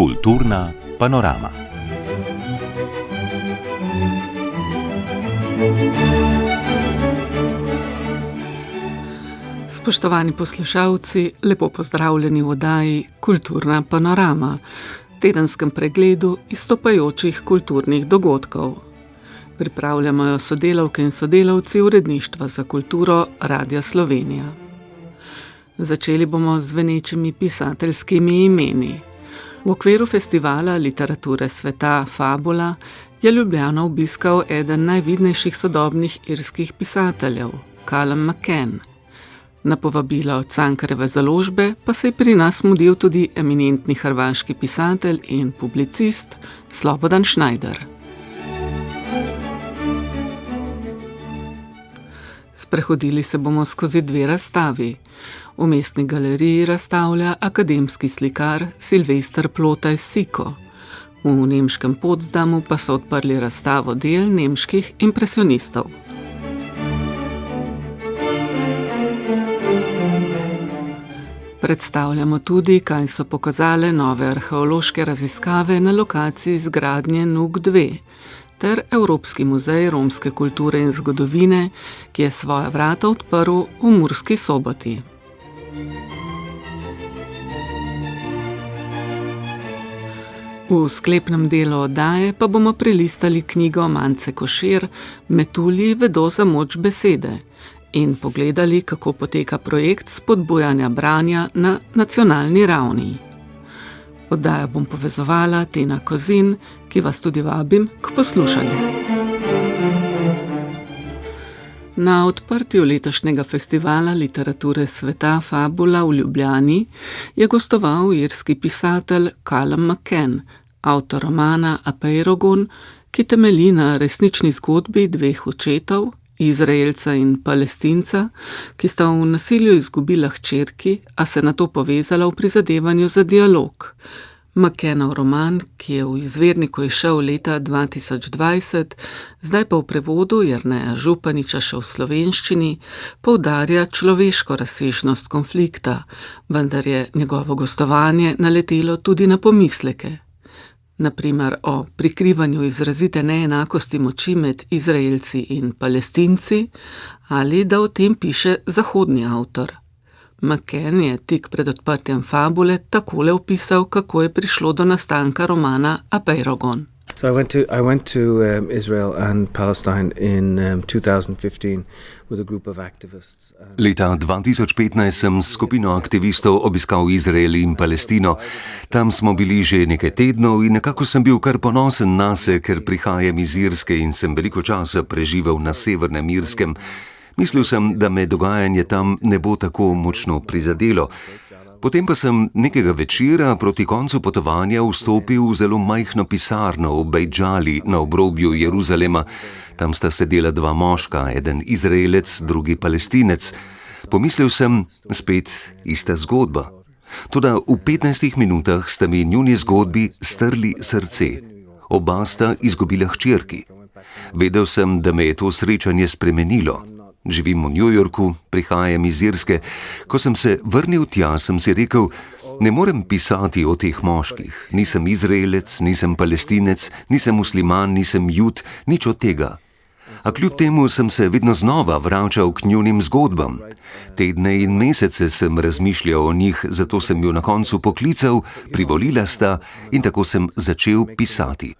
Kulturna panorama. Spoštovani poslušalci, lepo pozdravljeni v oddaji Kulturna panorama, tedenskem pregledu izstopajočih kulturnih dogodkov. Pripravljamo jo sodelavke in sodelavci Uredništva za kulturo Radia Slovenija. Začeli bomo z zvenečimi pisateljskimi imeni. V okviru festivala literature sveta Fabula je Ljubljano obiskal eden najvidnejših sodobnih irskih pisateljev, Callum McCann. Na povabilo Cankarjeve založbe pa se je pri nas mudil tudi eminentni hrvaški pisatelj in publicist Slobodan Schneider. Sprehodili se bomo skozi dve razstavi. V Mestni galeriji razstavlja akademski slikar Silvester Plotaj Siko. V nemškem Potsdamu pa so odprli razstavo del nemških impresionistov. Predstavljamo tudi, kaj so pokazale nove arheološke raziskave na lokaciji zgradnje NUK 2 ter Evropski muzej romske kulture in zgodovine, ki je svoja vrata odprl v Murski Soboti. V sklepnem delu oddaje pa bomo prelistali knjigo Mance Košir Metulji vedo za moč besede in pogledali, kako poteka projekt spodbujanja branja na nacionalni ravni. Oddajo bom povezovala Tina Kozin, ki vas tudi vabim k poslušanju. Na odprtju letošnjega festivala literature sveta Fabula v Ljubljani je gostoval irski pisatelj Callum McCann, avtor romana Apeirogon, ki temelji na resnični zgodbi dveh očetov, Izraelca in Palestinca, ki sta v nasilju izgubila hčerki, a se nato povezala v prizadevanju za dialog. McCannov roman, ki je v izvirniku izšel leta 2020, zdaj pa v prevodu Jerneja Županiča še v slovenščini, poudarja človeško razsežnost konflikta, vendar je njegovo gostovanje naletelo tudi na pomisleke. Na primer o prikrivanju izrazite neenakosti moči med Izraelci in Palestinci, ali da o tem piše zahodni avtor. McCann je tik pred odprtjem Fabule takole opisal, kako je prišlo do nastanka romana Apeirogon. So I went to Israel and Palestine in 2015 with a group of activists. Leta 2015 sem s skupino aktivistov obiskal Izrael in Palestino. Tam smo bili že nekaj tednov in nekako sem bil kar ponosen nase, ker prihajam iz Irske in sem veliko časa preživel na severnem Irskem. Mislil sem, da me dogajanje tam ne bo tako močno prizadelo. Potem pa sem nekega večera proti koncu potovanja vstopil v zelo majhno pisarno v Bejt-Džali na obrobju Jeruzalema. Tam sta sedela dva moška, eden Izraelec, drugi Palestinec. Pomislil sem, spet ista zgodba. Toda v 15 minutah sta mi njuni zgodbi strli srce. Oba sta izgubila hčerki. Vedel sem, da me je to srečanje spremenilo. Živim v New Yorku, prihajam iz Irske. Ko sem se vrnil tja, sem si rekel, ne morem pisati o teh moških. Nisem Izraelec, nisem Palestinec, nisem musliman, nisem Jud, nič od tega. A kljub temu sem se vedno znova vračal k njunim zgodbam. Tedne in mesece sem razmišljal o njih, zato sem jo na koncu poklical, privolila sta in tako sem začel pisati.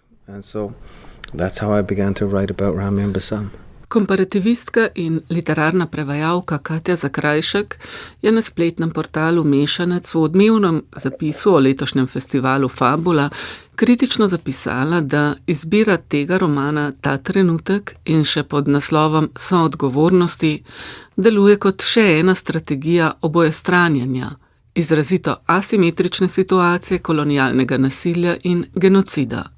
Komparativistka in literarna prevajalka Katja Zakrajšek je na spletnem portalu Mešanec v odmevnem zapisu o letošnjem festivalu Fabula kritično zapisala, da izbira tega romana ta trenutek in še pod naslovom Soodgovornosti deluje kot še ena strategija obojestranjanja, izrazito asimetrične situacije kolonialnega nasilja in genocida.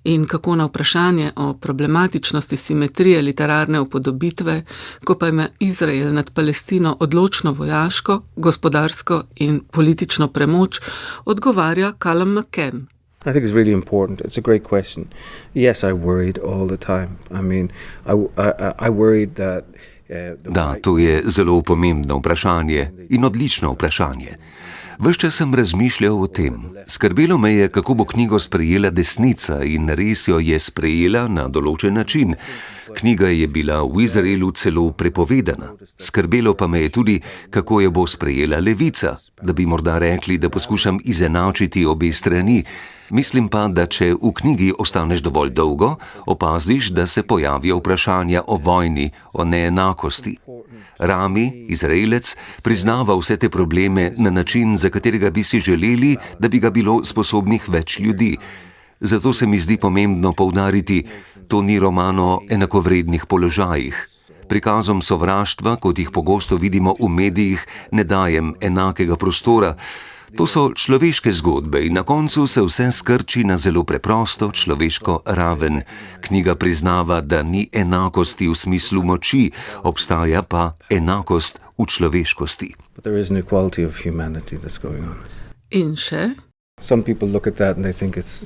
In kako na vprašanje o problematičnosti simetrije literarne upodobitve, ko pa ima Izrael nad Palestino odločno vojaško, gospodarsko in politično premoč, odgovarja Callum McCann. I think it's really important. It's a great question. Yes, I worried all the time. I mean, I worried that Da, to je zelo pomembno vprašanje in odlično vprašanje. Ves čas sem razmišljal o tem. Skrbelo me je, kako bo knjigo sprejela desnica in res jo je sprejela na določen način. Knjiga je bila v Izraelu celo prepovedana. Skrbelo pa me je tudi, kako jo bo sprejela levica, da bi morda rekli, da poskušam izenačiti obe strani. Mislim pa, da če v knjigi ostaneš dovolj dolgo, opaziš, da se pojavijo vprašanja o vojni, o neenakosti. Rami, Izraelec, priznava vse te probleme na način, za katerega bi si želeli, da bi ga bilo sposobnih več ljudi. Zato se mi zdi pomembno poudariti, to ni roman o enakovrednih položajih. Prikazom sovraštva, kot jih pogosto vidimo v medijih, ne dajem enakega prostora. To so človeške zgodbe in na koncu se vse skrči na zelo preprosto človeško raven. Knjiga priznava, da ni enakosti v smislu moči, obstaja pa enakost v človeškosti. In še? Some people look at that and they think it's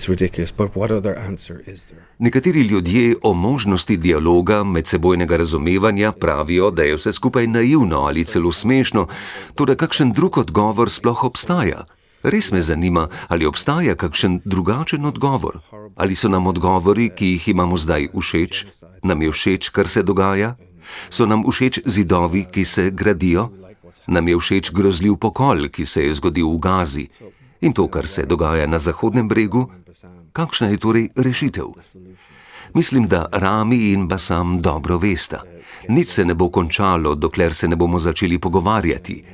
ridiculous. But what other answer is there? Nekateri ljudje o možnosti dialoga, medsebojnega razumevanja pravijo, da je vse skupaj naivno ali celo smešno, toda kakšen drug odgovor sploh obstaja? Res me zanima, ali obstaja kakšen drugačen odgovor? Ali so nam odgovori, ki jih imamo zdaj, všeč? Nam je všeč, kar se dogaja? So nam všeč zidovi, ki se gradijo? Nam je všeč grozljiv pokol, ki se je zgodil v Gazi? In to, kar se dogaja na Zahodnem bregu? Kakšna je torej rešitev? Mislim, da Rami in Bassam dobro vesta. Nič se ne bo končalo, dokler se ne bomo začeli pogovarjati.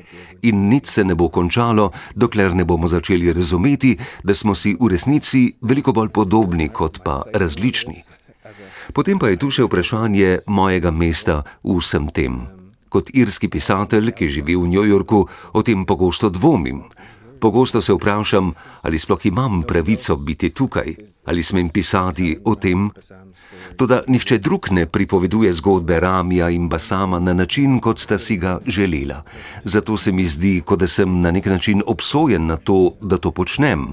In nič se ne bo končalo, dokler ne bomo začeli razumeti, da smo si v resnici veliko bolj podobni, kot pa različni. Potem pa je tu še vprašanje mojega mesta v vsem tem. Kot irski pisatelj, ki živi v New Yorku, o tem pogosto dvomim. Pogosto se vprašam, ali sploh imam pravico biti tukaj, ali smem pisati o tem. Toda nihče drug ne pripoveduje zgodbe Ramija in Bassama na način, kot sta si ga želela. Zato se mi zdi, kot da sem na nek način obsojen na to, da to počnem.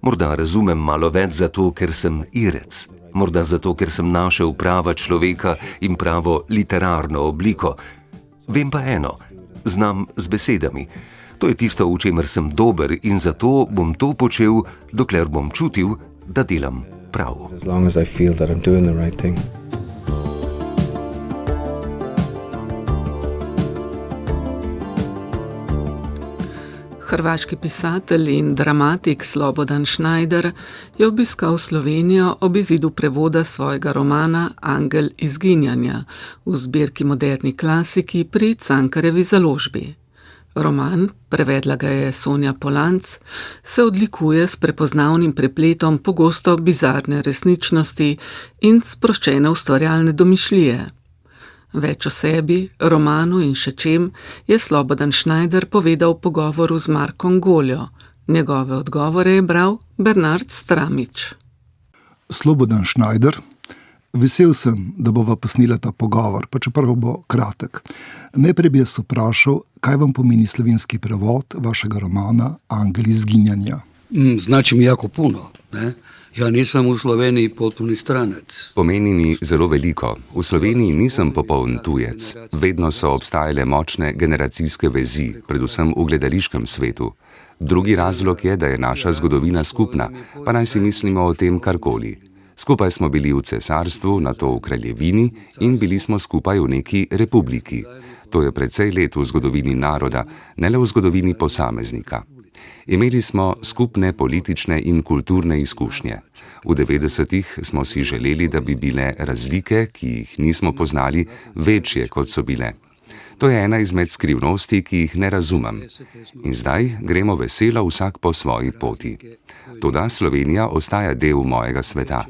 Morda razumem malo več zato, ker sem Irec. Morda zato, ker sem našel prava človeka in pravo literarno obliko. Vem pa eno, znam z besedami. To je tisto, v čemer sem dober in zato bom to počel, dokler bom čutil, da delam prav. Hrvaški pisatelj in dramatik Slobodan Schneider je obiskal Slovenijo ob izidu prevoda svojega romana Angel izginjanja v zbirki Moderni klasiki pri Cankarjevi založbi. Roman, prevedla ga je Sonja Polanc, se odlikuje s prepoznavnim prepletom pogosto bizarne resničnosti in sproščene ustvarjalne domišljije. Več o sebi, romanu in še čem je Slobodan Schneider povedal v pogovoru z Markom Goljo. Njegove odgovore je bral Bernard Stramič. Slobodan Schneider, vesel sem, da bova posnela ta pogovor, pa čeprav bo kratek. Najprej bi jaz vprašal, kaj vam pomeni slovenski prevod vašega romana Angel izginjanja? Znači mi jako puno, ne? Ja nisam u Sloveniji potpuni stranac. Pomeni mi zelo veliko. V Sloveniji nisem popoln tujec. Vedno so obstajale močne generacijske vezi, predvsem v gledališkem svetu. Drugi razlog je, da je naša zgodovina skupna, pa naj si mislimo o tem karkoli. Skupaj smo bili v cesarstvu, nato v kraljevini in bili smo skupaj v neki republiki. To je precej let v zgodovini naroda, ne le v zgodovini posameznika. Imeli smo skupne politične in kulturne izkušnje. V 90-ih smo si želeli, da bi bile razlike, ki jih nismo poznali, večje, kot so bile. To je ena izmed skrivnosti, ki jih ne razumem. In zdaj gremo veselo vsak po svoji poti. Toda Slovenija ostaja del mojega sveta.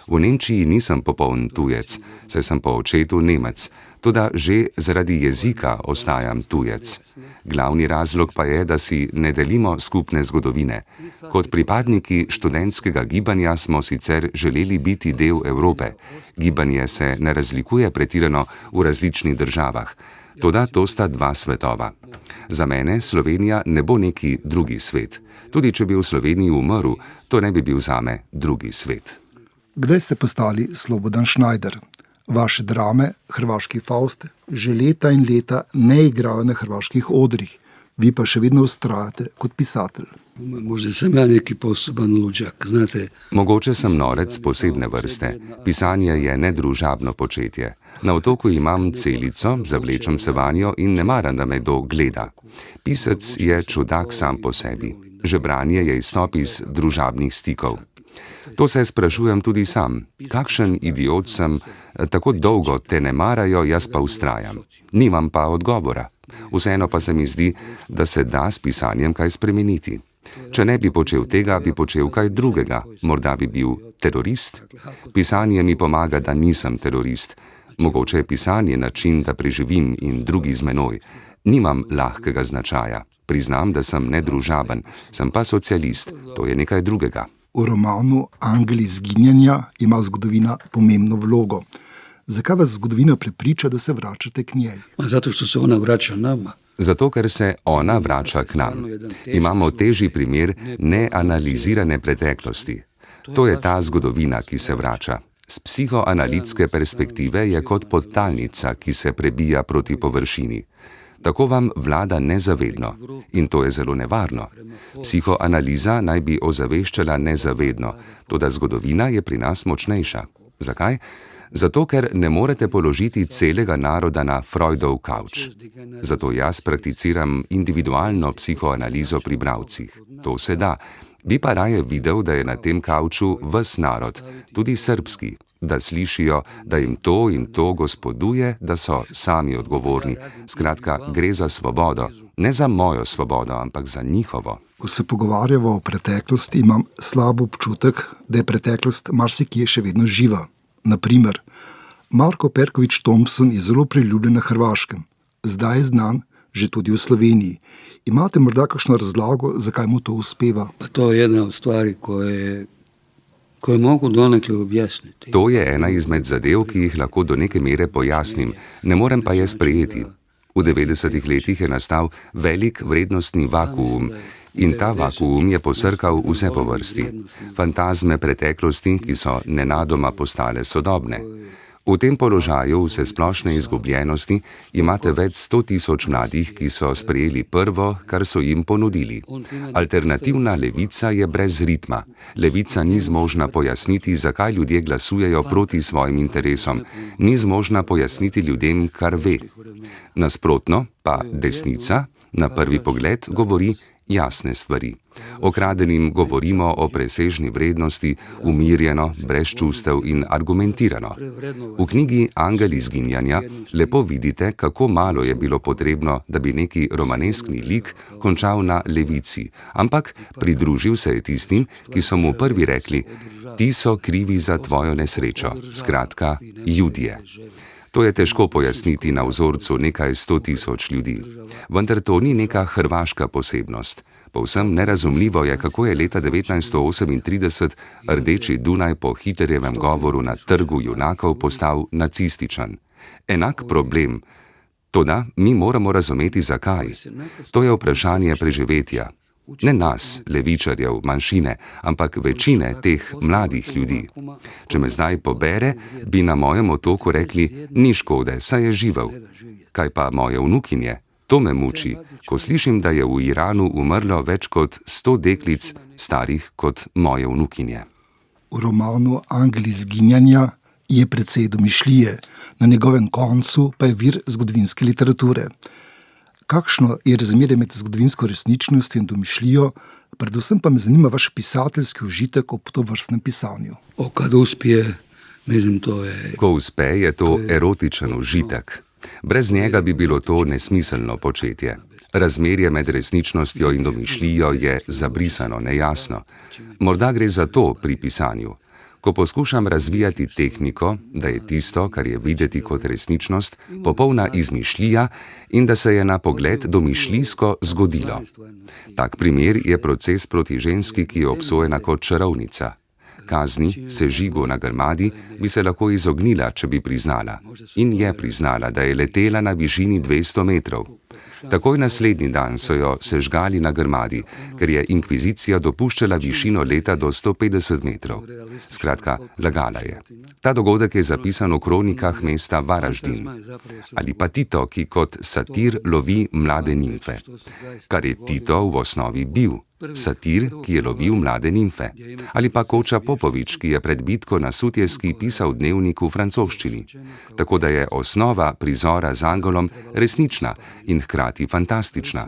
V Nemčiji nisem popoln tujec, saj sem po očetu Nemec, toda že zaradi jezika ostajam tujec. Glavni razlog pa je, da si ne delimo skupne zgodovine. Kot pripadniki študentskega gibanja smo sicer želeli biti del Evrope. Gibanje se ne razlikuje pretirano v različnih državah. Toda to sta dva svetova. Za mene Slovenija ne bo neki drugi svet. Tudi če bi v Sloveniji umrl, to ne bi bil zame drugi svet. Kdaj ste postali Slobodan Schneider? Vaše drame, Hrvaški Faust, že leta in leta ne igrajo na hrvaških odrih, vi pa še vedno vztrajate kot pisatelj. Možda sem ja neki poseban luđak, znate. Mogoče sem norec posebne vrste. Pisanje je nedružabno početje. Na otoku imam celico, zavlečem se vanjo in ne maram, da me kdo gleda. Pisec je čudak sam po sebi. Že branje je izstop iz družabnih stikov. To se sprašujem tudi sam. Kakšen idiot sem, tako dolgo te ne marajo, jaz pa vztrajam. Nimam pa odgovora. Vseeno pa se mi zdi, da se da s pisanjem kaj spremeniti. Če ne bi počel tega, bi počel kaj drugega. Morda bi bil terorist. Pisanje mi pomaga, da nisem terorist. Mogoče je pisanje način, da preživim in drugi z menoj. Nimam lahkega značaja. Priznam, da sem nedružaben, sem pa socialist. To je nekaj drugega. V romanu Angel izginjanja ima zgodovina pomembno vlogo. Zakaj vas zgodovina prepriča, da se vračate k njej? Zato što se ona vraća nama. Zato, ker se ona vrača k nam. Imamo težji primer neanalizirane preteklosti. To je ta zgodovina, ki se vrača. Z psihoanalitske perspektive je kot podtalnica, ki se prebija proti površini. Tako vam vlada nezavedno in to je zelo nevarno. Psihoanaliza naj bi ozaveščala nezavedno, toda zgodovina je pri nas močnejša. Zakaj? Zato, ker ne morete položiti celega naroda na Freudov kavč. Zato jaz prakticiram individualno psihoanalizo pri bralcih. To se da. Bi pa raje videl, da je na tem kavču ves narod, tudi srbski, da slišijo, da jim to in to gospoduje, da so sami odgovorni. Skratka, gre za svobodo. Ne za mojo svobodo, ampak za njihovo. Ko se pogovarjamo o preteklosti, imam slab občutek, da je preteklost marsikje še vedno živa. Naprimer, Marko Perković Thompson je zelo priljubljen na Hrvaškem. Zdaj je znan že tudi v Sloveniji. Imate morda kakšno razlago, zakaj mu to uspeva? Pa to je jedna od stvari koje mogu donekle objasniti. To je ena izmed zadev, ki jih lahko do neke mere pojasnim, ne morem pa je sprejeti. V 90-ih letih je nastal velik vrednostni vakuum in ta vakuum je posrkal vse po vrsti. Fantazme preteklosti, ki so nenadoma postale sodobne. V tem položaju vsesplošne izgubljenosti imate več 100.000 mladih, ki so sprejeli prvo, kar so jim ponudili. Alternativna levica je brez ritma. Levica ni zmožna pojasniti, zakaj ljudje glasujejo proti svojim interesom. Ni zmožna pojasniti ljudem, kar ve. Nasprotno pa desnica na prvi pogled govori jasne stvari. Okradenim govorimo o presežni vrednosti, umirjeno, brez čustev in argumentirano. V knjigi Angel izginjanja lepo vidite, kako malo je bilo potrebno, da bi neki romaneskni lik končal na levici, ampak pridružil se je tistim, ki so mu prvi rekli: ti so krivi za tvojo nesrečo, skratka, Judje. To je težko pojasniti na vzorcu nekaj 100.000 ljudi. Vendar to ni neka hrvaška posebnost. Povsem nerazumljivo je, kako je leta 1938 Rdeči Dunaj po Hitlerjevem govoru na Trgu junakov postal nacističen. Enak problem. Toda mi moramo razumeti, zakaj. To je vprašanje preživetja. Ne nas, levičarjev, manjšine, ampak večine teh mladih ljudi. Če me zdaj pobere, bi na mojem otoku rekli: ni škode, saj je živel. Kaj pa moje vnukinje? To me muči, ko slišim, da je v Iranu umrlo več kot 100 deklic, starih kot moje vnukinje. V romanu Angel izginjanja je precej domišljije, na njegovem koncu pa je vir zgodovinske literature. Kakšno je razmerje med zgodovinsko resničnostjo in domišljijo, predvsem pa me zanima vaš pisateljski užitek ob tovrstnem pisanju. Kad uspije, mislim, to je... Ko uspe, je to erotičen užitek. Brez njega bi bilo to nesmiselno početje. Razmerje med resničnostjo in domišljijo je zabrisano, nejasno. Morda gre za to pri pisanju. Ko poskušam razvijati tehniko, da je tisto, kar je videti kot resničnost, popolna izmišljija in da se je na pogled domišljijsko zgodilo. Tak primer je proces proti ženski, ki je obsojena kot čarovnica. Kazni, sežigu na grmadi, bi se lahko izognila, če bi priznala. In je priznala, da je letela na višini 200 metrov. Takoj naslednji dan so jo sežgali na grmadi, ker je inkvizicija dopuščala višino leta do 150 metrov. Skratka, lagala je. Ta dogodek je zapisan v kronikah mesta Varaždin. Ali pa Tito, ki kot satir lovi mlade nimfe. Kar je Tito v osnovi bil. Satir, ki je lovil mlade nimfe. Ali pa Koča Popovič, ki je pred bitko na Sutjeski pisal dnevnik v francoščini. Tako da je osnova prizora z angolom resnična in hkrati fantastična.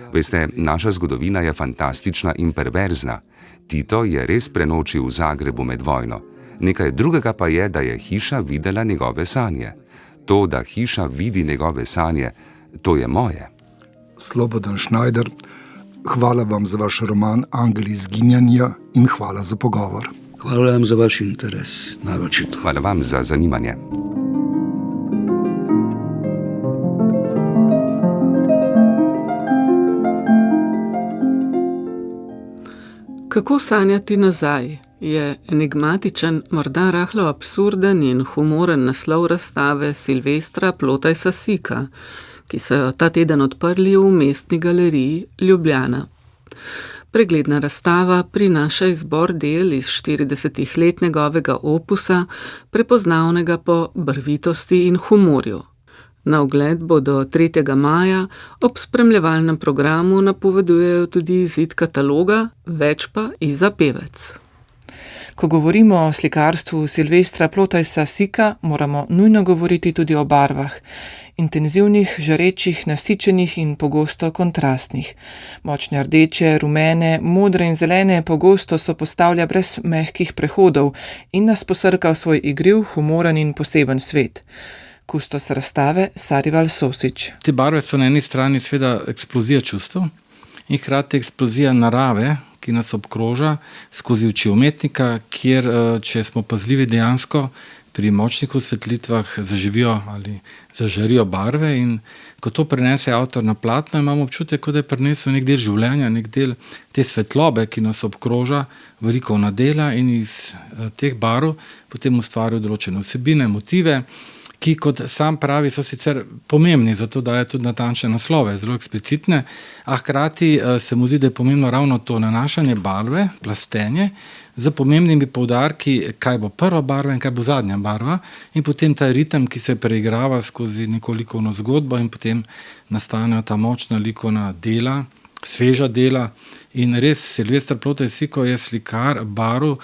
Veste, naša zgodovina je fantastična in perverzna. Tito je res prenočil v Zagrebu med vojno. Nekaj drugega pa je, da je hiša videla njegove sanje. To, da hiša vidi njegove sanje, to je moje. Slobodan Schneider, hvala vam za vaš roman Angeli izginjanja in hvala za pogovor. Hvala vam za vaš interes, naročito. Hvala vam za zanimanje. Kako sanjati nazaj je enigmatičen, morda rahlo absurden in humoren naslov razstave Silvestra Plotajsa Sika, ki so jo ta teden odprli v Mestni galeriji Ljubljana. Pregledna razstava prinaša izbor del iz 40 let njegovega opusa, prepoznavnega po barvitosti in humorju. Na ogled bodo 3. maja, ob spremljevalnem programu napovedujejo tudi izid kataloga, več pa Iza Pevec. Ko govorimo o slikarstvu Silvestra Plotajsa Sika, moramo nujno govoriti tudi o barvah. Intenzivnih, žarečih, nasičenih in pogosto kontrastnih. Močne rdeče, rumene, modre in zelene pogosto so postavlja brez mehkih prehodov in nas posrka v svoj igriv, humoren in poseben svet. Kustos razstave Sarival Sosič. Te barve so na eni strani seveda eksplozija čustev in hkrati eksplozija narave, ki nas obkroža skozi oči umetnika, kjer, če smo pazljivi, dejansko pri močnih osvetlitvah zaživijo ali zažarijo barve, in ko to prenese avtor na platno, imamo občutek, kot da je prinesel nek del življenja, nek del te svetlobe, ki nas obkroža, veliko dela, in iz teh barv potem ustvarjajo določene vsebine, motive, ki, kot sam pravi, so sicer pomembni, zato daje tudi natančne naslove, zelo eksplicitne, a hkrati se mu zdi, da je pomembno ravno to nanašanje barve, plastenje, z pomembnimi poudarki, kaj bo prva barva in kaj bo zadnja barva, in potem ta ritem, ki se preigrava skozi nekoliko zgodbo, in potem nastanejo ta močna likovna dela, sveža dela. In res, Silvester Plotajs Siko je slikar barv,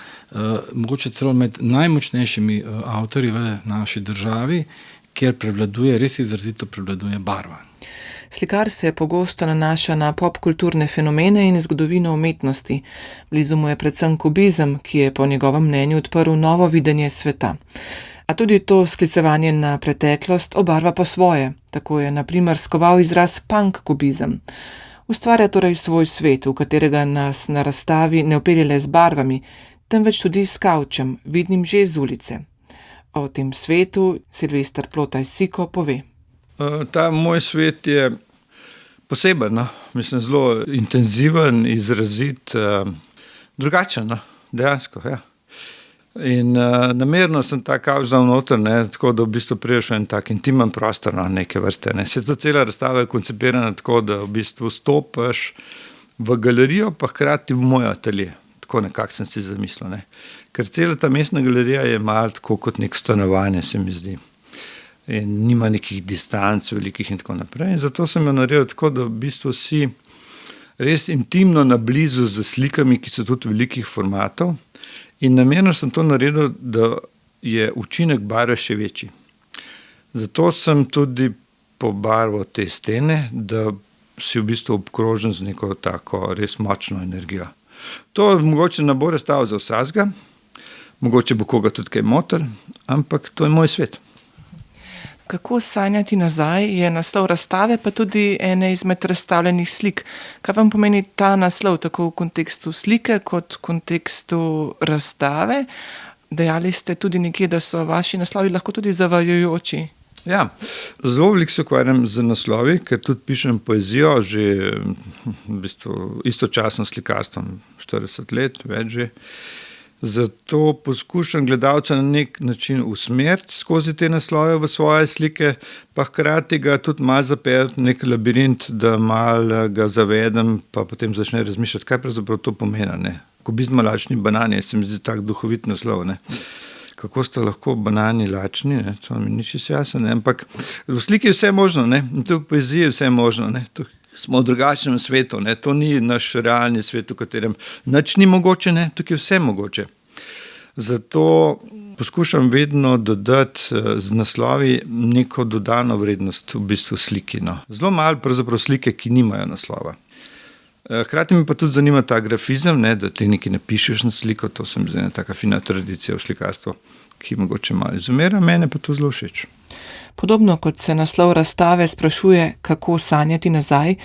mogoče celo med najmočnejšimi avtorji v naši državi, kjer res izrazito prevladuje barva. Slikar se pogosto nanaša na popkulturne fenomene in zgodovino umetnosti. Blizu mu je predvsem kubizem, ki je po njegovem mnenju odprl novo videnje sveta. A tudi to sklicevanje na preteklost obarva po svoje. Tako je na primer skoval izraz punk kubizem. Ustvarja torej svoj svet, v katerega nas na razstavi ne opelje le z barvami, temveč tudi s kavčem, vidnim že z ulice. O tem svetu Silvester Plotajs Siko pove. Ta moj svet je poseben, mislim, zelo intenziven, izrazit, drugačen, dejansko, ja. In namerno sem ta kavč dal noter, tako da v bistvu priješ v en tak intimen prostor, neke vrste. Se to cela razstava je koncipirana tako, da v bistvu stopaš v galerijo, pa hkrati v moj atelje. Tako nekako sem si zamislil. Ker cela ta mestna galerija je malo tako kot nek stanovanje, se mi zdi. In nima nekih distanc velikih in tako naprej. In zato sem jo naredil tako, da v bistvu si res intimno nablizu z slikami, ki so tudi velikih formatov. In namerno sem to naredil, da je učinek barve še večji. Zato sem tudi pobarval te stene, da si v bistvu obkrožen z neko tako res močno energijo. To mogoče ne bo razstava za vsakega, mogoče bo koga tudi kaj motil, ampak to je moj svet. Kako sanjati nazaj je naslov razstave, pa tudi ene izmed razstavljenih slik. Kaj vam pomeni ta naslov, tako v kontekstu slike, kot v kontekstu razstave? Dejali ste tudi nekje, da so vaši naslovi lahko tudi zavajajoči. Ja, zelo veliko se ukvarjam z naslovi, ker tudi pišem poezijo, že v bistvu istočasno s slikarstvom 40 let, več že. Zato poskušam gledalca na nek način usmeriti skozi te naslove v svoje slike, pa hkrati ga tudi malo zapeljati v nek labirint, da malo ga zavedem, pa potem začne razmišljati, kaj pravzaprav to pomeni. Ne? Kubizma lačni banani, se mi zdi tak duhovit naslov. Ne? Kako sta lahko banani lačni, ne? To mi ni čisto jasno, ne? Ampak v sliki je vse možno, ne? In tudi v poeziji je vse možno. Ne? Smo v drugačnem svetu, ne? To ni naš realni svet, v katerem nič ni mogoče, ne? Tukaj je vse mogoče. Zato poskušam vedno dodati z naslovi neko dodano vrednost v bistvu sliki. No? Zelo malo pravzaprav slike, ki nimajo naslova. Hkrati mi pa tudi zanima ta grafizem, ne? Da ti nekaj napišeš na sliko, to se mi zdi ena taka fina tradicija v slikarstvu, ki mogoče malo izumira, mene pa to zelo všeč. Podobno kot se naslov razstave sprašuje, kako sanjati nazaj,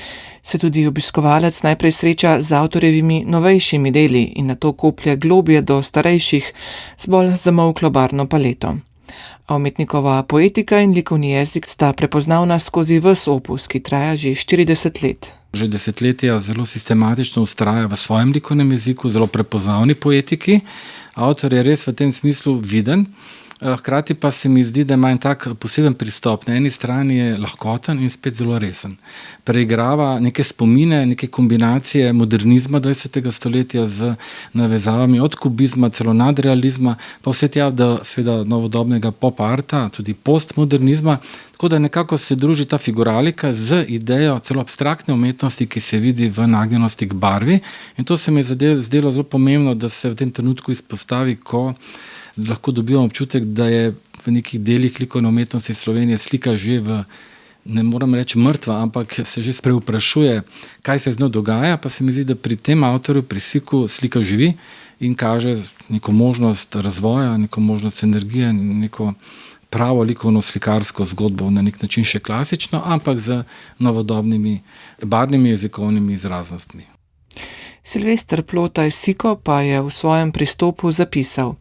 se tudi obiskovalec najprej sreča z avtorjevimi novejšimi deli in nato koplje globje do starejših z bolj zamolklo barvno paleto. A umetnikova poetika in likovni jezik sta prepoznavna skozi ves opus, ki traja že 40 let. Že desetletja zelo sistematično vztraja v svojem likovnem jeziku, zelo prepoznavni poetiki. Avtor je res v tem smislu viden. Hkrati pa se mi zdi, da ima en tak poseben pristop. Na eni strani je lahkoten in spet zelo resen. Preigrava neke spomine, neke kombinacije modernizma 20. stoletja z navezavami od kubizma, celo nadrealizma, pa vse tja do seveda novodobnega pop-arta, tudi postmodernizma. Tako da nekako se druži ta figuralika z idejo celo abstraktne umetnosti, ki se vidi v nagnjenosti k barvi. In to se mi je zdelo zelo pomembno, da se v tem trenutku izpostavi, ko lahko dobimo občutek, da je v nekih delih likovne umetnosti Slovenije slika že ne moram reči mrtva, ampak se že sprevprašuje, kaj se z njo dogaja, pa se mi zdi, da pri tem avtorju, pri Siku slika živi in kaže neko možnost razvoja, neko možnost energije, neko pravo likovno slikarsko zgodbo, na nek način še klasično, ampak z novodobnimi barvnimi jezikovnimi izraznostmi. Silvester Plotaj Siko pa je v svojem pristopu zapisal: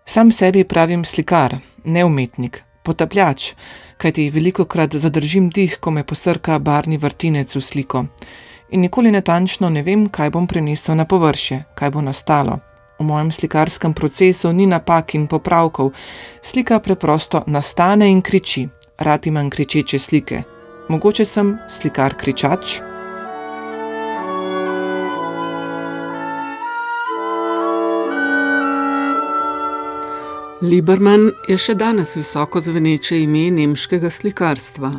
Sam sebi pravim slikar, ne umetnik, potapljač, kajti velikokrat zadržim dih, ko me posrka barvni vrtinec v sliko. In nikoli natančno ne vem, kaj bom prinesel na površje, kaj bo nastalo. V mojem slikarskem procesu ni napak in popravkov. Slika preprosto nastane in kriči. Rad imam kričeče slike. Mogoče sem slikar kričač? Liebermann je še danes visoko zveneče ime nemškega slikarstva.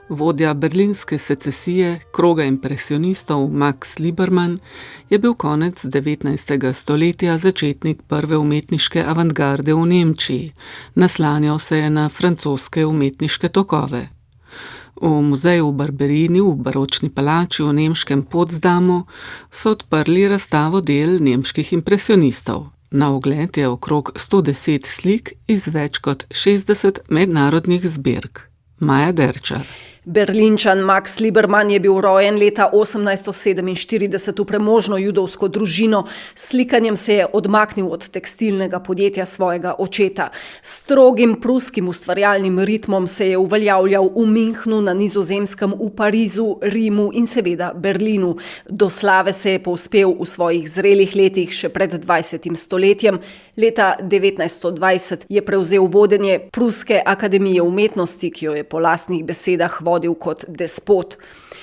Vodja berlinske secesije, kroga impresionistov Max Liebermann je bil konec 19. stoletja začetnik prve umetniške avantgarde v Nemčiji. Naslanjal se je na francoske umetniške tokove. V muzeju v Barberini v baročni palači v nemškem Potsdamu so odprli razstavo del nemških impresionistov. Na ogled je okrog 110 slik iz več kot 60 mednarodnih zbirk. Maja Derčar. Berlinčan Max Liebermann je bil rojen leta 1847 v premožno judovsko družino. S slikanjem se je odmaknil od tekstilnega podjetja svojega očeta. S strogim pruskim ustvarjalnim ritmom se je uveljavljal v Münchnu, na Nizozemskem, v Parizu, Rimu in seveda Berlinu. Do slave se je povzpel v svojih zrelih letih še pred 20. stoletjem. Leta 1920 je prevzel vodenje Pruske akademije umetnosti, ki jo je po lastnih besedah vodil kot despot.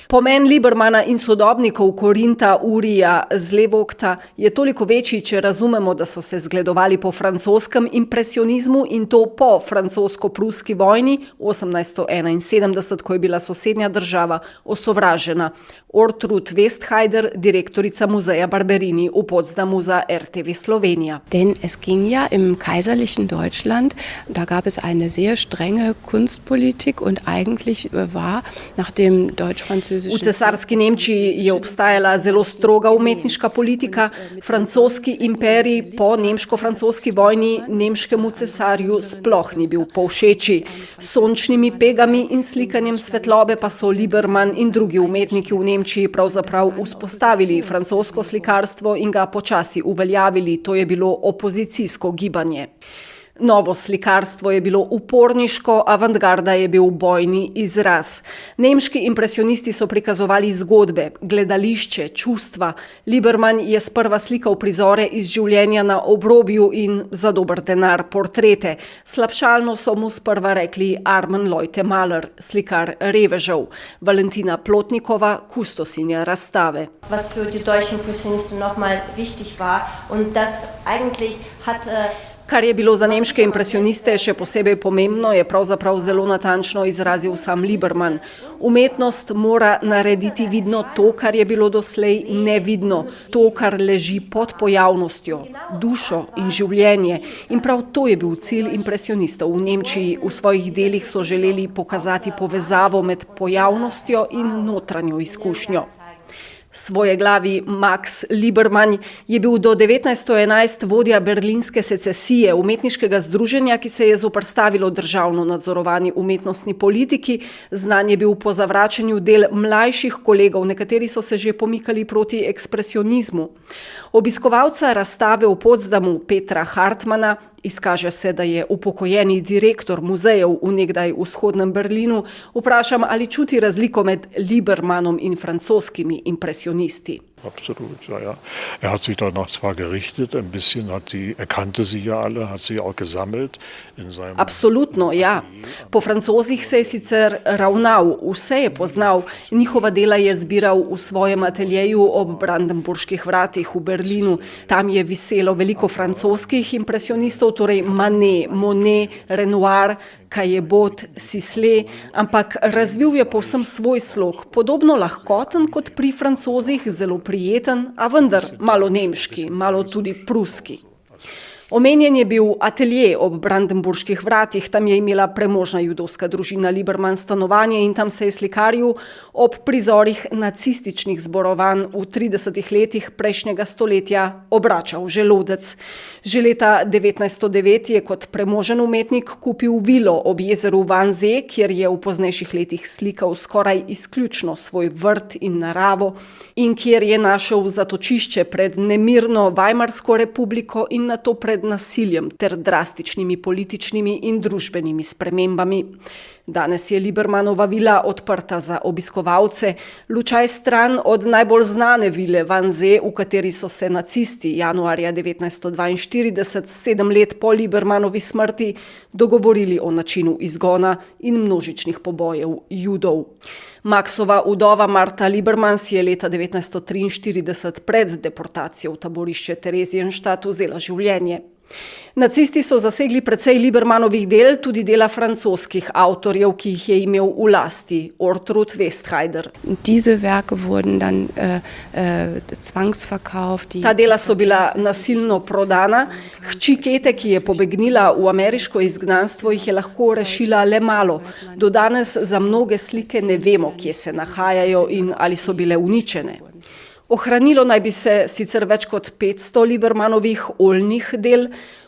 Pomen Liebermanna in sodobnikov Korinta, Urija, Zlevokta je toliko večji, če razumemo, da so se zgledovali po francoskem impresionizmu in to po francosko-pruski vojni 1871, ko je bila sosednja država osovražena. Ortrud Westheider, direktorica muzeja Barberini v Potsdamu za RTV Slovenija. Denn es ging ja im kaiserlichen Deutschland, da gab es eine sehr strenge Kunstpolitik und eigentlich war nach dem deutsch-französischen V cesarski Nemčiji je obstajala zelo stroga umetniška politika. Francoski imperij po nemško-francoski vojni nemškemu cesarju sploh ni bil povšeči. S sončnimi pegami in slikanjem svetlobe pa so Liebermann in drugi umetniki v Nemčiji pravzaprav vzpostavili francosko slikarstvo in ga počasi uveljavili. To je bilo opozicijsko gibanje. Novo slikarstvo je bilo uporniško, avantgarda je bil bojni izraz. Nemški impresionisti so prikazovali zgodbe, gledališče, čustva. Liberman je sprva slikal prizore iz življenja na obrobju in za dober denar portrete. Slabšalno so mu sprva rekli Armen Leute Maler, slikar revežev. Valentina Plotnikova, kustosinja razstave. Was für die deutschen Impressionisten nochmal wichtig war und das eigentlich hat Kar je bilo za nemške impresioniste še posebej pomembno, je pravzaprav zelo natančno izrazil sam Liberman. Umetnost mora narediti vidno to, kar je bilo doslej nevidno, to, kar leži pod pojavnostjo, dušo in življenje. In prav to je bil cilj impresionistov v Nemčiji. V svojih delih so želeli pokazati povezavo med pojavnostjo in notranjo izkušnjo. Svojeglavi Max Liberman je bil do 1911 vodja berlinske secesije, umetniškega združenja, ki se je zoperstavilo državno nadzorovani umetnostni politiki. Znan je bil po zavračanju del mlajših kolegov, nekateri so se že pomikali proti ekspresionizmu. Obiskovalca razstave v Potsdamu Petra Hartmana, izkaže se, da je upokojeni direktor muzejev v nekdaj vzhodnem Berlinu, vprašam, ali čuti razliko med Libermanom in francoskimi impresionisti. Absolut, ja. Hat sich danach zwar gerichtet, ein bisschen kannte sie ja alle, hat sie auch gesammelt in seinem. Absolutno, ja. Po Francozih se je sicer ravnal, vse je poznal, njihova dela je zbiral v svojem ateljeju ob Brandenburških vratih v Berlinu. Tam je viselo veliko francoskih impresionistov, torej Manet, Monet, Renoir, Caillebotte, Sisley, ampak razvil je povsem svoj slog, podobno lahkoten kot pri Francozih, zelo prijeten, a vendar malo nemški, malo tudi pruski. Omenjen je bil atelje ob Brandenburških vratih, tam je imela premožna judovska družina Liberman stanovanje in tam se je slikarju ob prizorih nacističnih zborovanj v 30 letih prejšnjega stoletja obračal želodec. Že leta 1909 je kot premožen umetnik kupil vilo ob jezeru Wannsee, kjer je v poznejših letih slikal skoraj izključno svoj vrt in naravo in kjer je našel zatočišče pred nemirno Weimarsko republiko in nato pred nasiljem ter drastičnimi političnimi in družbenimi spremembami. Danes je Libermanova vila odprta za obiskovalce, lučaj stran od najbolj znane vile Wannsee, v kateri so se nacisti januarja 1942, 7 let po Libermanovi smrti, dogovorili o načinu izgona in množičnih pobojev Judov. Maxova vdova Marta Liberman si je leta 1943 pred deportacijo v taborišče Theresienstadt vzela življenje. Nacisti so zasegli precej Libermanovih del, tudi dela francoskih avtorjev, ki jih je imel v lasti, Ortrud Westheider. Ta dela so bila nasilno prodana, hči Kete, ki je pobegnila v ameriško izgnanstvo, jih je lahko rešila le malo. Do danes za mnoge slike ne vemo, kje se nahajajo in ali so bile uničene. Ohranilo naj bi se sicer več kot 500 Libermanovih oljnih del.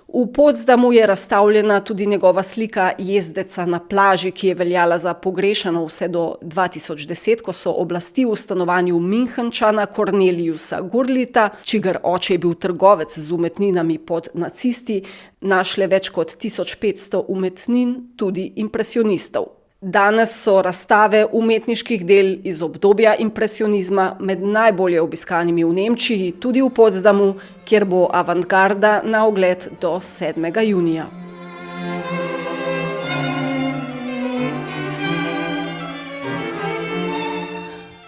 V Potsdamu je razstavljena tudi njegova slika Jezdeca na plaži, ki je veljala za pogrešano vse do 2010, ko so oblasti v stanovanju Münchenčana Corneliusa Gurlita, čigar oče je bil trgovec z umetninami pod nacisti, našle več kot 1500 umetnin, tudi impresionistov. Danes so razstave umetniških del iz obdobja impresionizma med najbolje obiskanimi v Nemčiji, tudi v Potsdamu, kjer bo avantgarda na ogled do 7. junija.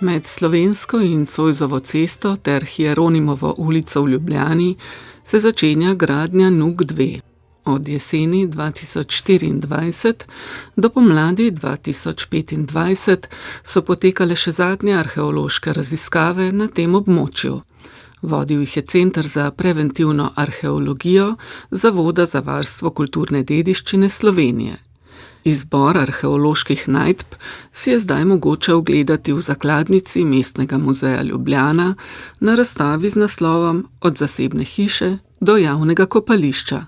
Med Slovensko in Zoisovo cesto ter Hieronimovo ulico v Ljubljani se začenja gradnja NUK 2. Od jeseni 2024 do pomladi 2025 so potekale še zadnje arheološke raziskave na tem območju. Vodil jih je Center za preventivno arheologijo Zavoda za varstvo kulturne dediščine Slovenije. Izbor arheoloških najdb si je zdaj mogoče ogledati v zakladnici Mestnega muzeja Ljubljana na razstavi z naslovom Od zasebne hiše do javnega kopališča.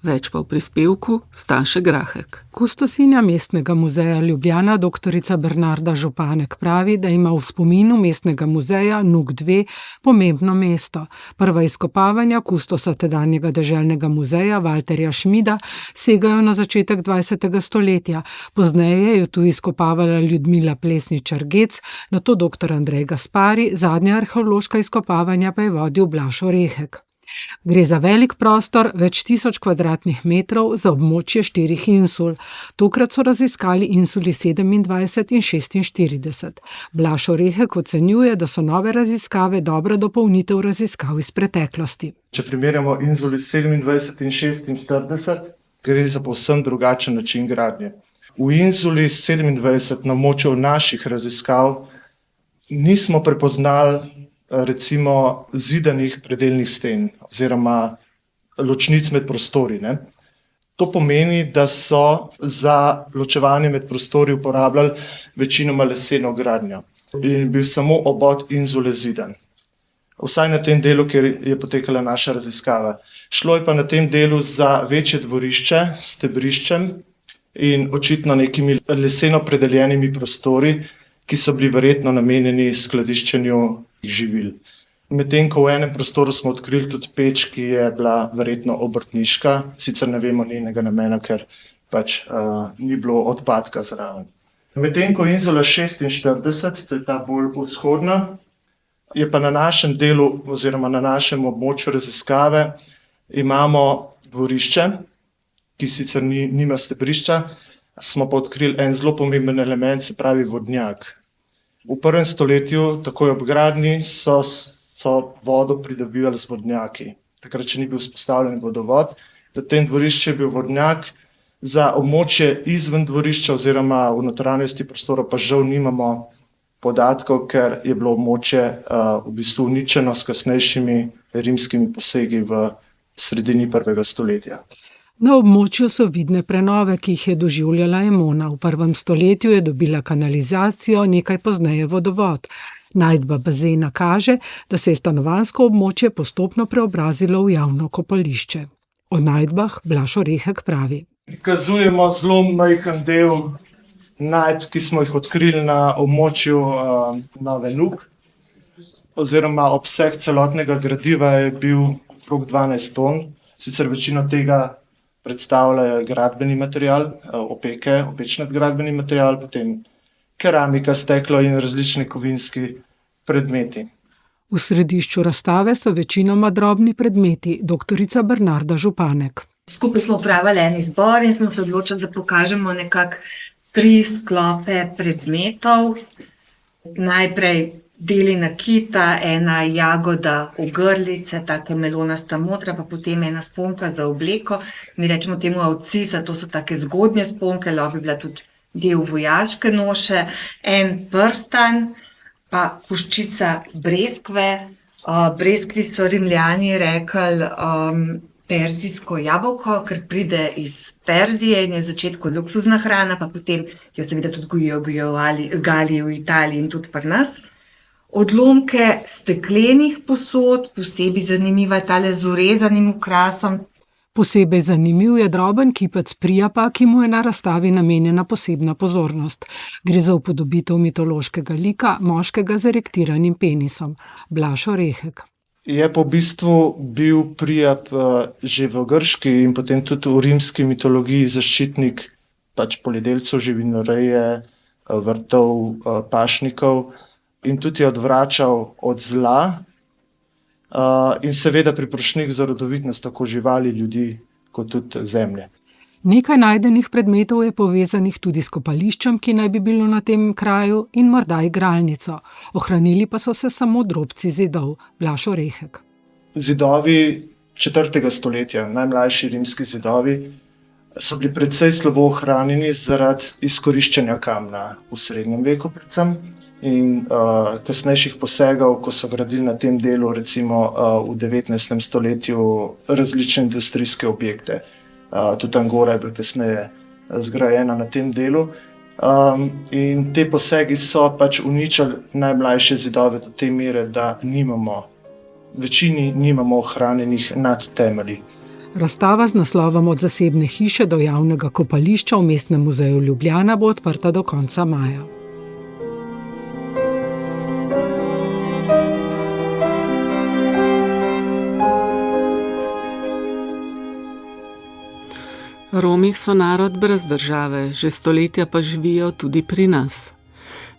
Več pa v prispevku Staše Grahek. Kustosinja Mestnega muzeja Ljubljana, doktorica Bernarda Županek, pravi, da ima v spominu Mestnega muzeja NUK 2 pomembno mesto. Prva izkopavanja kustosa tedanjega deželnega muzeja Valterja Šmida segajo na začetek 20. stoletja. Pozneje je tu izkopavala Ljudmila Plesničar-Gec, nato dr. Andrej Gaspari, zadnja arheološka izkopavanja pa je vodil Blaž Orehek. Gre za velik prostor, več 1000 kvadratnih metrov za območje 4 insul. Tokrat so raziskali insuli 27 in 46. Blaž Orehek ocenjuje, da so nove raziskave dobra dopolnitev raziskav iz preteklosti. Če primerjamo insuli 27 in 46, gre za povsem drugačen način gradnje. V insuli 27 na območju naših raziskav nismo prepoznali recimo zidanih predelnih sten oziroma ločnic med prostori. To pomeni, da so za ločevanje med prostori uporabljali večinoma leseno gradnjo in bil samo obod insule zidan. Vsaj na tem delu, kjer je potekala naša raziskava. Šlo je pa na tem delu za večje dvorišče s stebriščem in očitno nekimi leseno predeljenimi prostori, ki so bili verjetno namenjeni skladiščenju živil. Medtem ko v enem prostoru smo odkrili tudi peč, ki je bila verjetno obrtniška, sicer ne vemo njenega namena, ker ni bilo odpadka zraven. Medtem ko insula 46, to je ta bolj vzhodna, je pa na našem delu oziroma na našem območju raziskave imamo dvorišče, ki sicer nima stebrišča, smo pa odkrili en zelo pomemben element, se pravi vodnjak. V 1. stoletju, takoj ob gradnji, so vodo pridobivali z vodnjaki. Takrat, če ni bil vzpostavljen vodovod, v tem dvorišču je bil vodnjak. Za območje izven dvorišča oziroma v notranjosti prostora pa žal nimamo podatkov, ker je bilo območje v bistvu uničeno s kasnejšimi rimskimi posegi v sredini 1. stoletja. Na območju so vidne prenove, ki jih je doživljala Emona. V 1. stoletju je dobila kanalizacijo, nekaj pozneje vodovod. Najdba bazena kaže, da se je stanovanjsko območje postopno preobrazilo v javno kopališče. O najdbah Blaž Orehek pravi. Prikazujemo zelo majhen del najdb, ki smo jih odkrili na območju Nove NUK, oziroma obseg celotnega gradiva je bil okrog 12 ton, sicer večino tega predstavljajo gradbeni material, opeke, opečnat gradbeni material, potem keramika, steklo in različni kovinski predmeti. V središču razstave so večinoma drobni predmeti, doktorica Bernarda Županek. Skupaj smo upravili en izbor in smo se odločili, da pokažemo nekako 3 sklope predmetov. Najprej deli nakita, ena jagoda ogrlice, taka melonasta modra, pa potem ena sponka za obleko. Mi rečemo temu avcisa, to so take zgodnje sponke, lahko bi bila tudi del vojaške noše, en prstan, pa koščica breskve. Breskvi so Rimljani rekli perzijsko jabolko, ker pride iz Perzije in je v začetku luksuzna hrana, pa potem jo seveda tudi gojijo v Galiji, v Italiji in tudi pri nas. Odlomke steklenih posod, posebej zanimiva je tale z urezanim okrasom. Posebej zanimiv je droben kipec Prijapa, ki mu je na razstavi namenjena posebna pozornost. Gre za upodobitev mitološkega lika, moškega z erektiranim penisom. Blaž Orehek. Je pa v bistvu bil Prijap že v grški in potem tudi v rimski mitologiji zaščitnik poljedelcev, živinoreje, vrtov, pašnikov in tudi je odvračal od zla. In seveda priprošnik za rodovitnost tako živali, ljudi, kot tudi zemlje. Nekaj najdenih predmetov je povezanih tudi s kopališčem, ki naj bi bilo na tem kraju, in morda igralnico. Ohranili pa so se samo drobci zidov. Blaž Orehek. Zidovi 4. stoletja, najmlajši rimski zidovi, so bili precej slabo ohranjeni zaradi izkoriščanja kamna v srednjem veku predvsem. In kasnejših posegov, ko so gradili na tem delu, recimo v 19. stoletju, različne industrijske objekte. Tudi Angora je bila kasneje zgrajena na tem delu. In te posegi so uničili najmlajše zidove do te mere, da večini nimamo ohranjenih nad temelji. Razstava z naslovom Od zasebne hiše do javnega kopališča v Mestnem muzeju Ljubljana bo odprta do konca maja. Romi so narod brez države, že stoletja pa živijo tudi pri nas.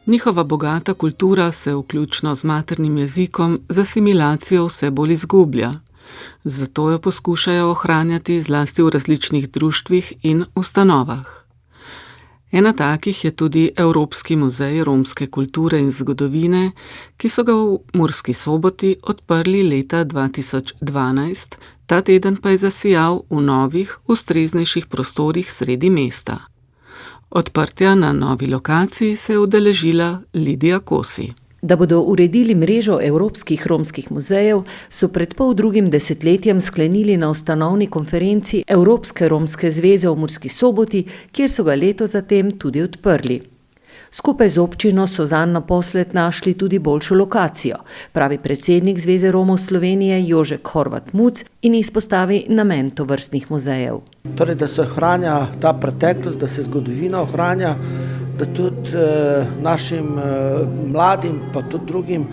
Njihova bogata kultura se vključno z maternim jezikom z asimilacijo vse bolj izgublja. Zato jo poskušajo ohranjati zlasti v različnih društvih in ustanovah. Ena takih je tudi Evropski muzej romske kulture in zgodovine, ki so ga v Murski Soboti odprli leta 2012, ta teden pa je zasijal v novih, ustreznejših prostorih sredi mesta. Odprtja na novi lokaciji se je udeležila Lidija Kosi. Da bodo uredili mrežo evropskih romskih muzejev, so pred poldrugim desetletjem sklenili na ustanovni konferenci Evropske romske zveze v Murski Soboti, kjer so ga leto zatem tudi odprli. Skupaj z občino so zanj naposled našli tudi boljšo lokacijo, pravi predsednik Zveze Romov Slovenije Jožek Horvat Muc in izpostavi namen tovrstnih muzejev. Torej, da se ohranja ta preteklost, da se zgodovina ohranja, da tudi našim mladim, pa tudi drugim,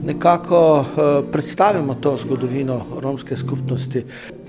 nekako predstavimo to zgodovino romske skupnosti.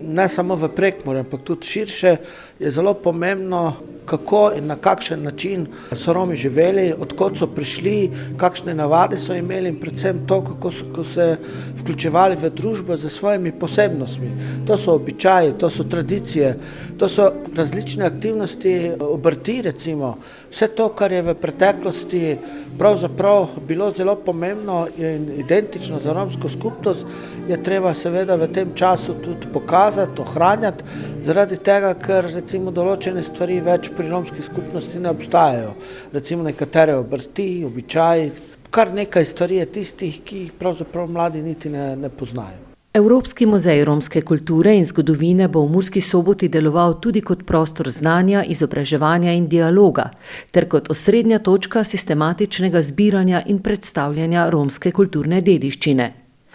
Ne samo v Prekmurju, ampak tudi širše je zelo pomembno, kako in na kakšen način so Romi živeli, odkot so prišli, kakšne navade so imeli in predvsem to, kako so se vključevali v družbo z svojimi posebnostmi. To so običaji, to so tradicije, to so različne aktivnosti, obrti recimo. Vse to, kar je v preteklosti pravzaprav bilo zelo pomembno in identično za romsko skupnost, je treba seveda v tem času tudi pokazati, ohranjati, zaradi tega, ker recimo določene stvari več pri romski skupnosti ne obstajajo. Recimo nekatere obrti, običaji, kar nekaj stvari je tistih, ki jih pravzaprav mladi niti ne poznajo. Evropski muzej romske kulture in zgodovine bo v Murski Soboti deloval tudi kot prostor znanja, izobraževanja in dialoga, ter kot osrednja točka sistematičnega zbiranja in predstavljanja romske kulturne dediščine.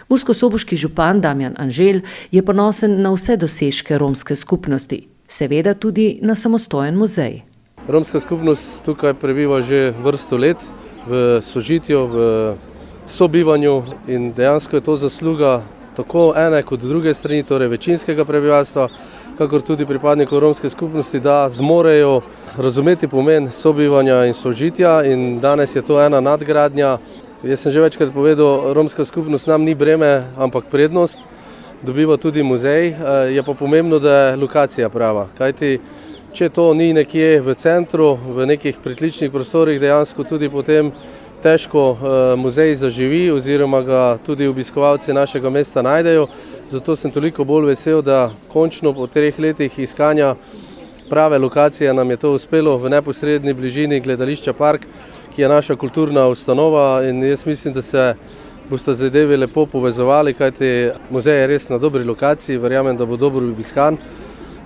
Murskosoboški župan Damjan Anželj je ponosen na vse dosežke romske skupnosti, seveda tudi na samostojen muzej. Romska skupnost tukaj prebiva že vrsto let v sožitju, v sobivanju in dejansko je to zasluga tako ene kot druge strani, torej večinskega prebivalstva, kakor tudi pripadnikov romske skupnosti, da zmorejo razumeti pomen sobivanja in sožitja in danes je to ena nadgradnja. Jaz sem že večkrat povedal, romska skupnost nam ni breme, ampak prednost, dobiva tudi muzej, je pa pomembno, da je lokacija prava, kajti če to ni nekje v centru, v nekih pritličnih prostorih, dejansko tudi potem težko muzej zaživi oziroma ga tudi obiskovalci našega mesta najdejo, zato sem toliko bolj vesel, da končno po 3 letih iskanja prave lokacije nam je to uspelo v neposredni bližini gledališča Park, ki je naša kulturna ustanova in jaz mislim, da se boste zadevi lepo povezovali, kajti muzej je res na dobri lokaciji, verjamem, da bo dobro obiskan.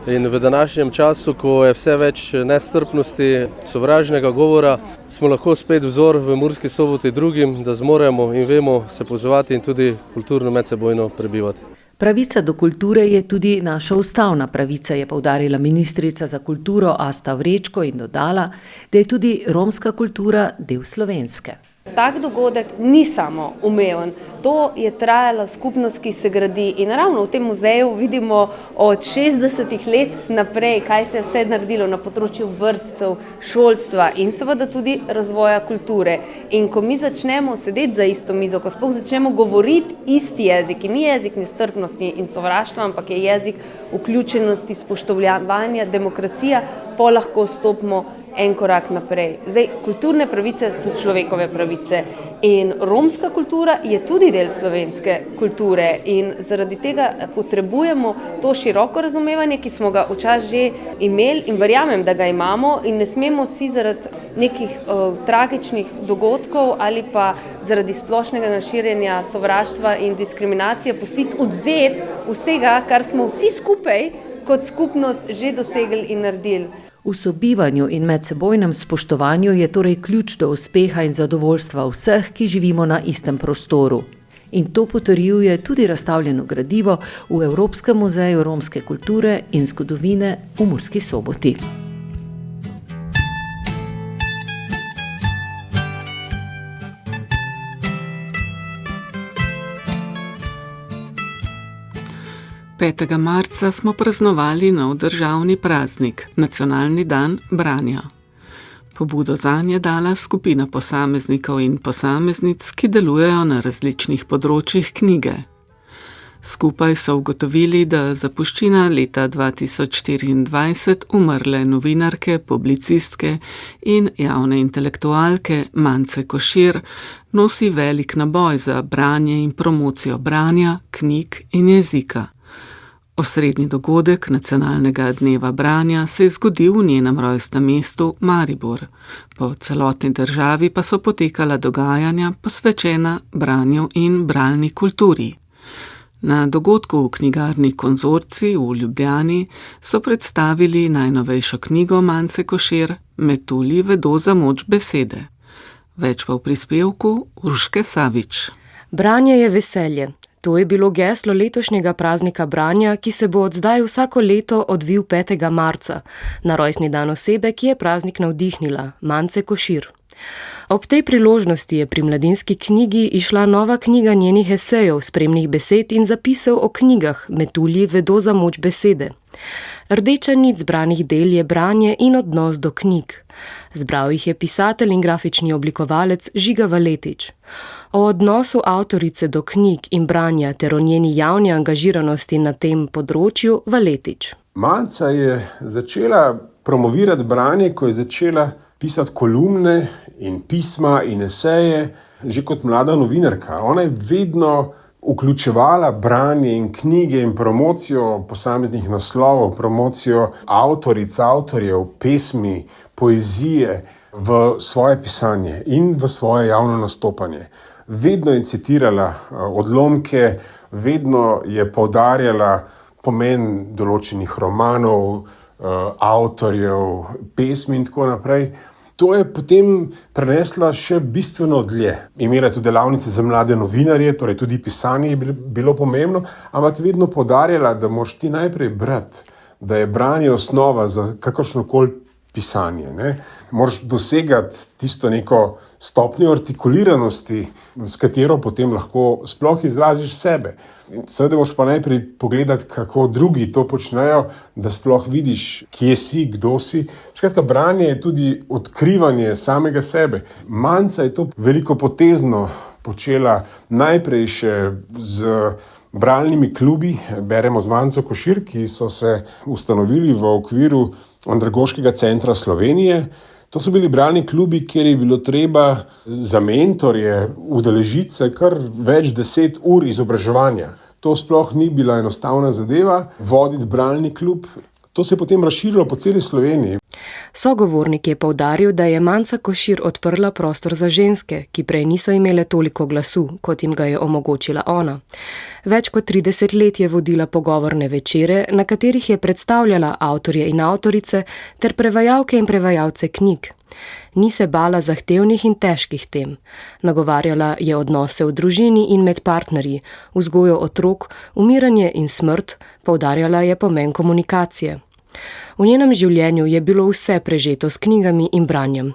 In v današnjem času, ko je vse več nestrpnosti, sovražnega govora, smo lahko spet vzor v Murski Soboti drugim, da zmoremo in vemo se pozvati in tudi kulturno medsebojno prebivati. Pravica do kulture je tudi naša ustavna pravica, je poudarila ministrica za kulturo Asta Vrečko in dodala, da je tudi romska kultura del slovenske. Tak dogodek ni samo umeven, to je trajala skupnost, ki se gradi in ravno v tem muzeju vidimo od 60 let naprej, kaj se je vse naredilo na področju vrtcev, šolstva in seveda tudi razvoja kulture. In ko mi začnemo sedeti za isto mizo, ko sploh začnemo govoriti isti jezik, in ni jezik nestrpnosti in sovraštva, ampak je jezik vključenosti, spoštovanja, demokracija, pa lahko stopimo en korak naprej. Zdaj, kulturne pravice so človekove pravice in romska kultura je tudi del slovenske kulture in zaradi tega potrebujemo to široko razumevanje, ki smo ga včasih že imeli in verjamem, da ga imamo in ne smemo si zaradi nekih tragičnih dogodkov ali pa zaradi splošnega naširjenja sovraštva in diskriminacije pustiti odvzeti vsega, kar smo vsi skupaj kot skupnost že dosegli in naredili. V sobivanju in medsebojnem spoštovanju je torej ključ do uspeha in zadovoljstva vseh, ki živimo na istem prostoru. In to potrjuje tudi razstavljeno gradivo v Evropskem muzeju romske kulture in zgodovine v Murski Soboti. Petega marca smo praznovali nov državni praznik, nacionalni dan branja. Pobudo zanj je dala skupina posameznikov in posameznic, ki delujejo na različnih področjih knjige. Skupaj so ugotovili, da zapuščina leta 2024 umrle novinarke, publicistke in javne intelektualke Mance Košir nosi velik naboj za branje in promocijo branja, knjig in jezika. Osrednji dogodek nacionalnega dneva branja se je zgodil v njenem rojstnem mestu Maribor. Po celotni državi pa so potekala dogajanja posvečena branju in bralni kulturi. Na dogodku v knjigarni Konzorcij v Ljubljani so predstavili najnovejšo knjigo Mance Košir Metulji vedo za moč besede. Več pa v prispevku Urške Savič. Branje je veselje. To je bilo geslo letošnjega praznika branja, ki se bo od zdaj vsako leto odvil 5. marca, na rojstni dan osebe, ki je praznik navdihnila, Mance Košir. Ob tej priložnosti je pri Mladinski knjigi išla nova knjiga njenih esejev, spremnih besed in zapisov o knjigah Metulji vedo za moč besede. Rdeča nit zbranih del je branje in odnos do knjig. Zbral jih je pisatelj in grafični oblikovalec Žiga Valetič. O odnosu avtorice do knjig in branja ter o njeni javni angažiranosti na tem področju Valetič. Manca je začela promovirati branje, ko je začela pisati kolumne in pisma in eseje že kot mlada novinarka. Ona je vedno vključevala branje in knjige in promocijo posameznih naslovov, promocijo avtoric, avtorjev, pesmi, poezije v svoje pisanje in v svoje javno nastopanje. Vedno je citirala odlomke, vedno je poudarjala pomen določenih romanov, avtorjev, pesmi in tako naprej. To je potem prenesla še bistveno dlje. Imela tudi delavnice za mlade novinarje, torej tudi pisanje je bilo pomembno, ampak vedno poudarjala, da moraš ti najprej brati, da je branje osnova za kakršnokoli pisanje. Ne? Moraš dosegati tisto neko stopnjo artikuliranosti, s katero potem lahko sploh izraziš sebe. Seveda moraš pa najprej pogledati, kako drugi to počnejo, da sploh vidiš, kje si, kdo si. Skratka, branje je tudi odkrivanje samega sebe. Manca je to velikopotezno počela najprej še z bralnimi klubi, beremo z Manco Košir, ki so se ustanovili v okviru Andragoškega centra Slovenije. To so bili bralni klubi, kjer je bilo treba za mentorje udeležiti se kar več 10 ur izobraževanja. To sploh ni bila enostavna zadeva, voditi bralni klub. To se je potem razširilo po celi Sloveniji. Sogovornik je poudaril, da je Manca Košir odprla prostor za ženske, ki prej niso imele toliko glasu, kot jim ga je omogočila ona. Več kot 30 let je vodila pogovorne večere, na katerih je predstavljala avtorje in avtorice ter prevajalke in prevajalce knjig. Ni se bala zahtevnih in težkih tem. Nagovarjala je odnose v družini in med partnerji, vzgojo otrok, umiranje in smrt, poudarjala je pomen komunikacije. V njenem življenju je bilo vse prežeto s knjigami in branjem.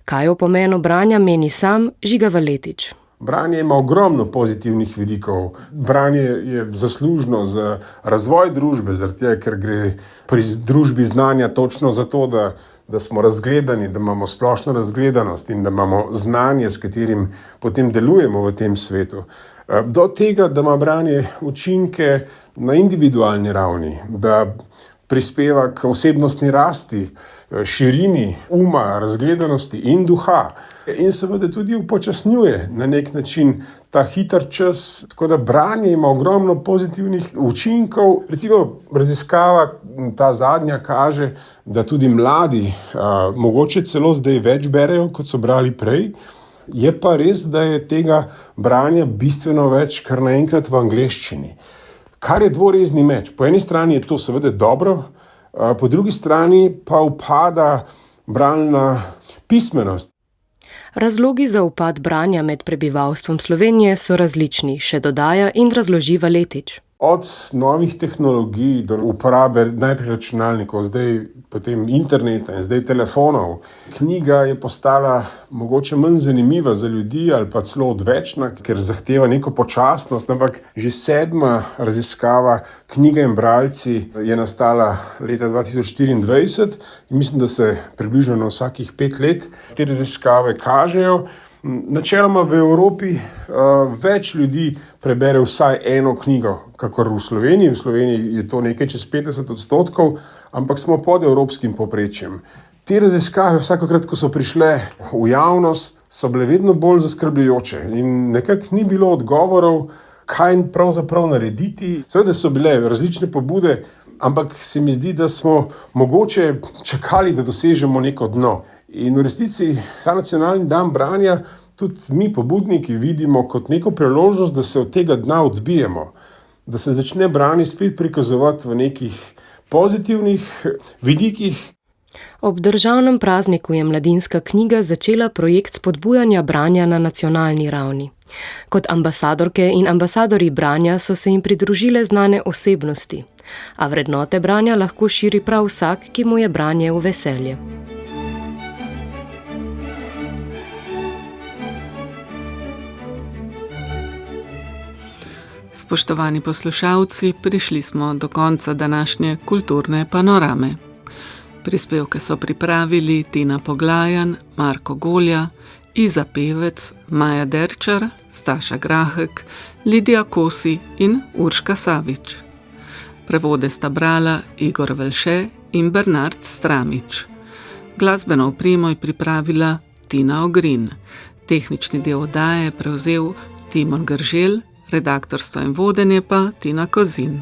Kaj o pomenu branja meni sam Žiga Valetič? Branje ima ogromno pozitivnih vidikov. Branje je zaslužno za razvoj družbe, zaradi tega, ker gre pri družbi znanja točno za to, da smo razgledani, da imamo splošno razgledanost in da imamo znanje, s katerim potem delujemo v tem svetu. Do tega, da ima branje učinke na individualni ravni, da prispeva k osebnostni rasti, širini uma, razgledanosti in duha. In seveda tudi upočasnjuje na nek način ta hiter čas, tako da branje ima ogromno pozitivnih učinkov. Recimo raziskava, ta zadnja, kaže, da tudi mladi mogoče celo zdaj več berejo, kot so brali prej. Je pa res, da je tega branja bistveno več kar naenkrat v angleščini. Kar je dvorezni meč. Po eni strani je to seveda dobro, po drugi strani pa upada bralna pismenost. Razlogi za upad branja med prebivalstvom Slovenije so različni, še dodaja in razloži Valetič. Od novih tehnologij do uporabe najprej računalnikov, zdaj potem interneta in zdaj telefonov. Knjiga je postala mogoče manj zanimiva za ljudi ali pa celo odvečna, ker zahteva neko počasnost, ampak že 7. raziskava Knjiga in bralci je nastala leta 2024 in mislim, da se približno na vsakih 5 let. Te raziskave kažejo, načeloma v Evropi več ljudi prebere vsaj eno knjigo, kakor v Sloveniji. V Sloveniji je to nekaj čez 50%, ampak smo pod evropskim povprečjem. Te raziskave vsakokrat, ko so prišle v javnost, so bile vedno bolj zaskrbljujoče in nekako ni bilo odgovorov, kaj pravzaprav narediti. Seveda so bile različne pobude, ampak se mi zdi, da smo mogoče čakali, da dosežemo neko dno. In v resnici ta nacionalni dan branja tudi mi, pobudniki, vidimo kot neko priložnost, da se od tega dna odbijemo, da se začne branje spet prikazovati v nekih pozitivnih vidikih. Ob državnem prazniku je Mladinska knjiga začela projekt spodbujanja branja na nacionalni ravni. Kot ambasadorke in ambasadorji branja so se jim pridružile znane osebnosti, a vrednote branja lahko širi prav vsak, ki mu je branje v veselje. Spoštovani poslušalci, prišli smo do konca današnje kulturne panorame. Prispevke so pripravili Tina Poglajan, Marko Golja, Iza Pevec, Maja Derčar, Staša Grahek, Lidija Kosi in Urška Savič. Prevode sta brala Igor Velše in Bernard Stramič. Glasbeno opremo je pripravila Tina Ogrin. Tehnični del oddaje je prevzel Timon Gržel, redaktorstvo in vodenje pa Tina Kozin.